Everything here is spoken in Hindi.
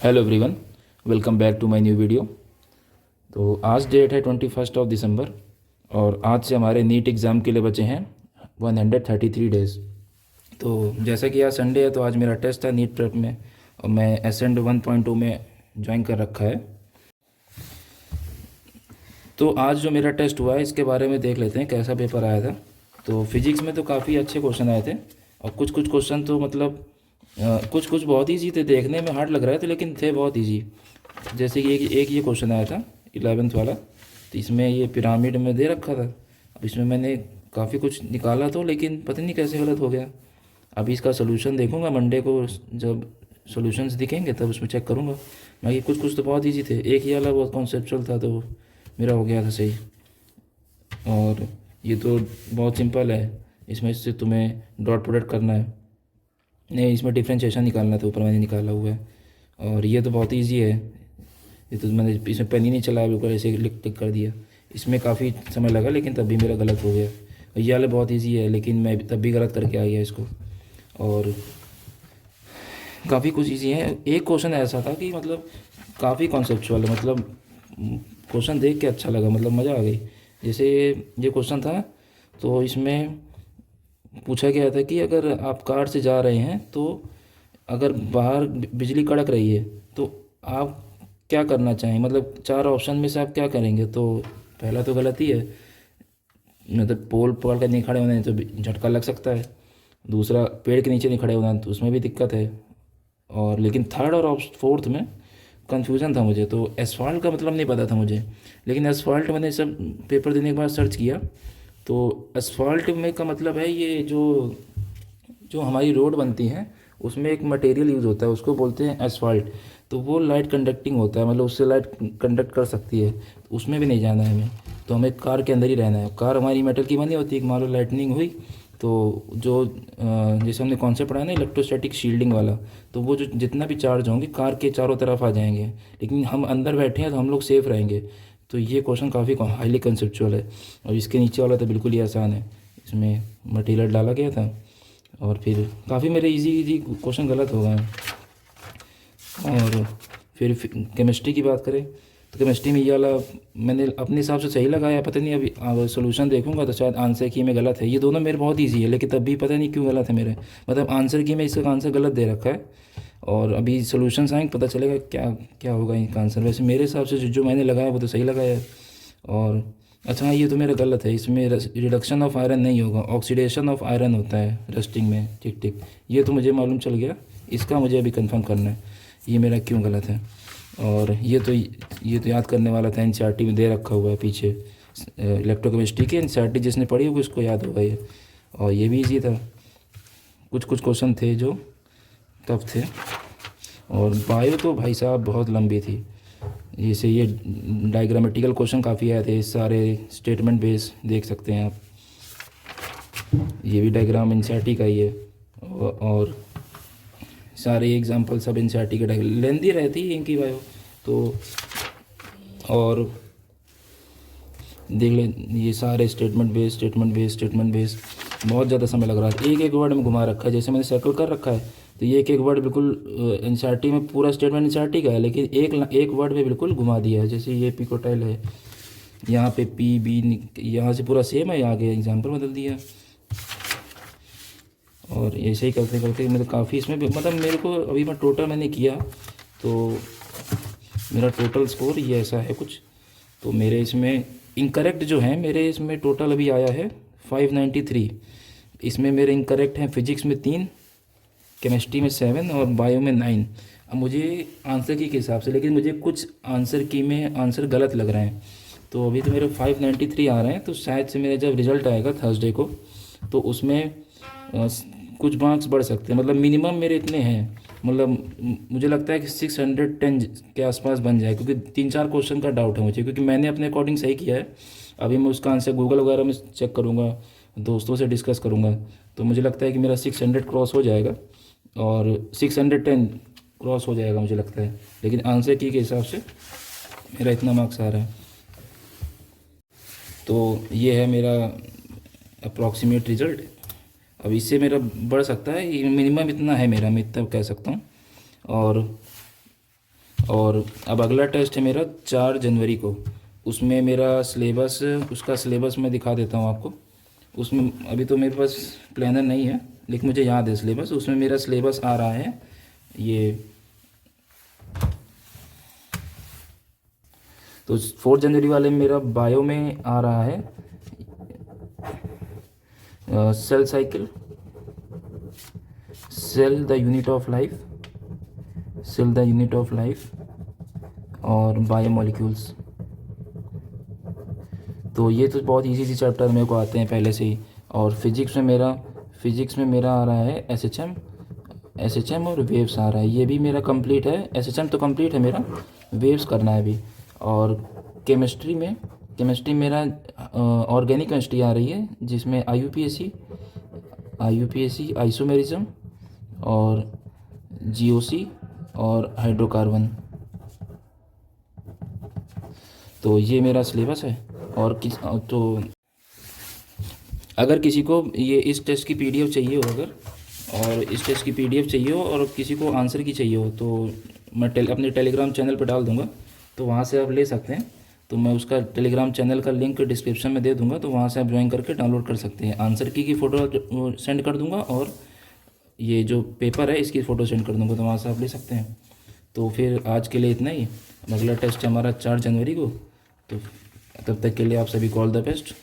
Hello everyone, welcome back to my new video. तो आज डेट है 21 दिसंबर और आज से हमारे नीट एग्ज़ाम के लिए बचे हैं 133 डेज़। तो जैसा कि आज संडे है तो आज मेरा टेस्ट था नीट प्रेप में और मैं एसेंड 1.2 में ज्वाइन कर रखा है। तो आज जो मेरा टेस्ट हुआ है इसके बारे में देख लेते हैं कैसा पेपर आया था। तो फिज़िक्स में तो काफ़ी अच्छे क्वेश्चन आए थे और कुछ कुछ क्वेश्चन तो मतलब कुछ कुछ बहुत ईजी थे, देखने में हार्ड लग रहे थे लेकिन थे बहुत ईजी। जैसे कि एक ये क्वेश्चन आया था 11th वाला, तो इसमें ये पिरामिड में दे रखा था। अब इसमें मैंने काफ़ी कुछ निकाला तो लेकिन पता नहीं कैसे गलत हो गया। अभी इसका सोल्यूशन देखूंगा मंडे को, जब सॉल्यूशंस दिखेंगे तब उसमें चेक करूंगा। बाकी कुछ कुछ तो बहुत ईजी थे, एक ही वाला बहुत कॉन्सेप्चुअल था तो मेरा हो गया था सही। और ये तो बहुत सिंपल है, इसमें से तुम्हें डॉट प्रोडक्ट करना है, नहीं इसमें डिफ्रेंशिएशन निकालना था, ऊपर मैंने निकाला हुआ है। और ये तो बहुत इजी है, ये तो मैंने इसमें पेन ही नहीं चलाया, बिल्कुल ऐसे लिख टिक कर दिया। इसमें काफ़ी समय लगा लेकिन तब भी मेरा गलत हो गया। और ये वाला बहुत इजी है लेकिन मैं तब भी गलत करके आ गया इसको। और काफ़ी कुछ इजी है। एक क्वेश्चन ऐसा था कि मतलब काफ़ी कॉन्सेप्चुअल है, मतलब क्वेश्चन देख के अच्छा लगा, मतलब मज़ा आ गई। जैसे ये क्वेश्चन था तो इसमें पूछा गया था कि अगर आप कार से जा रहे हैं तो अगर बाहर बिजली कड़क रही है तो आप क्या करना चाहें, मतलब चार ऑप्शन में से आप क्या करेंगे। तो पहला तो गलत ही है, मतलब पोल पकड़ कर नहीं खड़े होना है तो झटका लग सकता है। दूसरा पेड़ के नीचे नहीं खड़े होना है तो उसमें भी दिक्कत है। और लेकिन थर्ड और फोर्थ में कन्फ्यूज़न था मुझे, तो एसफाल्ट का मतलब नहीं पता था मुझे। लेकिन एसफाल्ट मैंने सब पेपर देने के बाद सर्च किया तो एसफाल्ट में का मतलब है ये जो जो हमारी रोड बनती हैं उसमें एक मटेरियल यूज़ होता है, उसको बोलते हैं एसफाल्ट। तो वो लाइट कंडक्टिंग होता है, मतलब उससे लाइट कंडक्ट कर सकती है, तो उसमें भी नहीं जाना है हमें। तो हमें कार के अंदर ही रहना है। कार हमारी मेटल की बनी होती है, मान लो लाइटनिंग हुई तो जो जैसे हमने कॉन्सेप्ट पढ़ा है ना इलेक्ट्रोस्टैटिक शील्डिंग वाला, तो वो जो जितना भी चार्ज होंगे कार के चारों तरफ आ जाएंगे, लेकिन हम अंदर बैठे हैं तो हम लोग सेफ रहेंगे। तो ये क्वेश्चन काफ़ी हाईली कंसेप्चुअल है। और इसके नीचे वाला तो बिल्कुल ही आसान है, इसमें मटेरियल डाला गया था और फिर काफ़ी मेरे इजी इजी क्वेश्चन गलत हो गए हैं। और फिर केमिस्ट्री की बात करें तो केमिस्ट्री में ये वाला मैंने अपने हिसाब से सही लगाया, पता नहीं अभी सोल्यूशन देखूंगा तो शायद आंसर की में गलत है। ये दोनों मेरे बहुत इजी है लेकिन तब भी पता नहीं क्यों गलत है मेरे, मतलब आंसर की में इसका आंसर गलत दे रखा है। और अभी सोल्यूशन आएंगे पता चलेगा क्या क्या होगा इनका आंसर। वैसे मेरे हिसाब से जो मैंने लगाया वो तो सही लगाया है। और अच्छा हाँ, ये तो मेरा गलत है, इसमें रिडक्शन ऑफ आयरन नहीं होगा, ऑक्सीडेशन ऑफ आयरन होता है रस्टिंग में। ठीक ठीक, ये तो मुझे मालूम चल गया, इसका मुझे अभी कंफर्म करना है ये मेरा क्यों गलत है। और ये तो याद करने वाला था, एनसीईआरटी में दे रखा हुआ है पीछे, इलेक्ट्रोकेमिस्ट्री की एनसीईआरटी जिसने पढ़ी होगी उसको याद होगा ये। और ये भी इजी था, कुछ कुछ क्वेश्चन थे जो तब थे। और बायो तो भाई साहब बहुत लंबी थी, जैसे ये डायग्रामेटिकल क्वेश्चन काफ़ी आए थे, सारे स्टेटमेंट बेस देख सकते हैं आप। ये भी डायग्राम एनसीईआरटी का ही है और सारे एग्जांपल सब एनसीईआरटी के लेंदी रहती है इनकी बायो तो। और देख लें ये सारे स्टेटमेंट बेस बहुत ज़्यादा समय लग रहा है, एक एक वर्ड में घुमा रखा है। जैसे मैंने सर्कल कर रखा है तो ये एक एक वर्ड बिल्कुल एनसीईआरटी में पूरा स्टेटमेंट एनसीईआरटी का है लेकिन एक वर्ड में बिल्कुल घुमा दिया है। जैसे ये पिकोटाइल है, यहाँ पे पी बी यहाँ से पूरा सेम है, आगे एग्जाम्पल बदल दिया। और ऐसे ही करते करते मतलब काफ़ी इसमें भी मतलब मेरे को अभी मैं टोटल मैंने किया तो मेरा टोटल स्कोर ये ऐसा है कुछ। तो मेरे इसमें इनकरेक्ट जो है, मेरे इसमें टोटल अभी आया है 593। इसमें मेरे इनकरेक्ट हैं फिजिक्स में 3, केमिस्ट्री में 7 और बायो में 9। अब मुझे आंसर की के हिसाब से, लेकिन मुझे कुछ आंसर की में आंसर गलत लग रहे हैं। तो अभी तो मेरे 593 आ रहे हैं, तो शायद से मेरा जब रिज़ल्ट आएगा थर्सडे को तो उसमें कुछ मार्क्स बढ़ सकते हैं। मतलब मिनिमम मेरे इतने हैं, मतलब मुझे लगता है कि 610 के आसपास बन जाए, क्योंकि 3-4 क्वेश्चन का डाउट है मुझे, क्योंकि मैंने अपने अकॉर्डिंग सही किया है। अभी मैं उसका आंसर गूगल वगैरह में चेक करूँगा, दोस्तों से डिस्कस करूँगा, तो मुझे लगता है कि मेरा 600 क्रॉस हो जाएगा और 610 क्रॉस हो जाएगा मुझे लगता है। लेकिन आंसर की के हिसाब से मेरा इतना मार्क्स आ रहा है। तो ये है मेरा अप्रॉक्सीमेट रिज़ल्ट। अब इससे मेरा बढ़ सकता है, मिनिमम इतना है मेरा, मैं इतना कह सकता हूँ। और और अब अगला टेस्ट है मेरा 4 जनवरी को। उसमें मेरा सिलेबस, उसका सिलेबस मैं दिखा देता हूँ आपको। उसमें अभी तो मेरे पास प्लानर नहीं है, लेकिन मुझे याद है सिलेबस। उसमें मेरा सिलेबस आ रहा है ये। तो 4 जनवरी वाले में मेरा बायो में आ रहा है cell cycle, cell the unit of life, cell the unit of life और बायोमोलिक्यूल्स। तो ये तो बहुत इजी सी चैप्टर मेरे को आते हैं पहले से ही। और फिजिक्स में मेरा आ रहा है एसएचएम और वेव्स आ रहा है। ये भी मेरा कंप्लीट है। एसएचएम तो कंप्लीट है मेरा, वेव्स करना है अभी। और केमिस्ट्री मेरा ऑर्गेनिक केमिस्ट्री आ रही है, जिसमें आईयूपीएसी आइसोमेरिज्म और जीओसी और हाइड्रोकार्बन। तो ये मेरा सिलेबस है। और तो अगर किसी को ये इस टेस्ट की पीडीएफ चाहिए हो, और इस टेस्ट की पीडीएफ चाहिए हो और किसी को आंसर की चाहिए हो, तो मैं अपने टेलीग्राम चैनल पर डाल दूँगा, तो वहाँ से आप ले सकते हैं। तो मैं उसका टेलीग्राम चैनल का लिंक डिस्क्रिप्शन में दे दूँगा, तो वहाँ से आप ज्वाइन करके डाउनलोड कर सकते हैं। आंसर की फ़ोटो सेंड कर दूँगा और ये जो पेपर है इसकी फ़ोटो सेंड कर दूँगा, तो वहाँ से आप ले सकते हैं। तो फिर आज के लिए इतना ही। अगला टेस्ट है हमारा 4 जनवरी को। तो तब तक के लिए आप सभी को ऑल द बेस्ट।